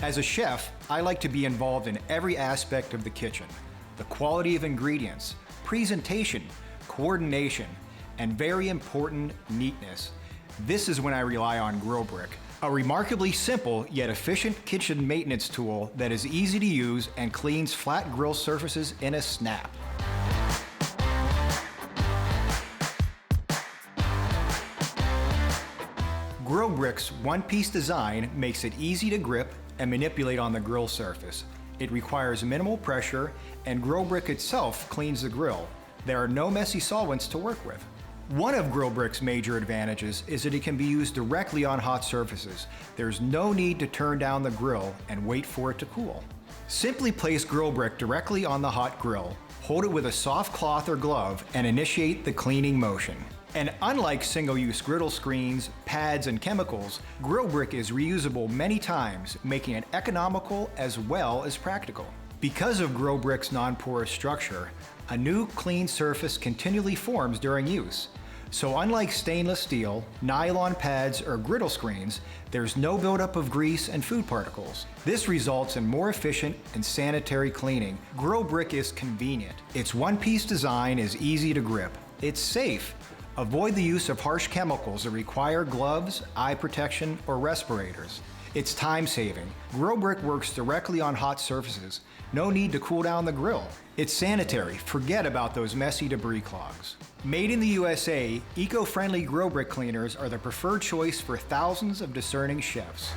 As a chef, I like to be involved in every aspect of the kitchen. The quality of ingredients, presentation, coordination, and very important, neatness. This is when I rely on GRiLL, a remarkably simple yet efficient kitchen maintenance tool that is easy to use and cleans flat grill surfaces in a snap. GRiLL's one-piece design makes it easy to grip and manipulate on the grill surface. It requires minimal pressure, and GRiLL itself cleans the grill. There are no messy solvents to work with. One of GRiLL's major advantages is that it can be used directly on hot surfaces. There's no need to turn down the grill and wait for it to cool. Simply place GRiLL directly on the hot grill, hold it with a soft cloth or glove, and initiate the cleaning motion. And unlike single-use griddle screens, pads, and chemicals, GRiLL is reusable many times, making it economical as well as practical. Because of GRiLL's non-porous structure, a new clean surface continually forms during use. So unlike stainless steel, nylon pads, or griddle screens, there's no buildup of grease and food particles. This results in more efficient and sanitary cleaning. GRiLL is convenient. Its one-piece design is easy to grip. It's safe. Avoid the use of harsh chemicals that require gloves, eye protection, or respirators. It's time-saving. GRiLL works directly on hot surfaces. No need to cool down the grill. It's sanitary. Forget about those messy debris clogs. Made in the USA, eco-friendly GRiLL cleaners are the preferred choice for thousands of discerning chefs.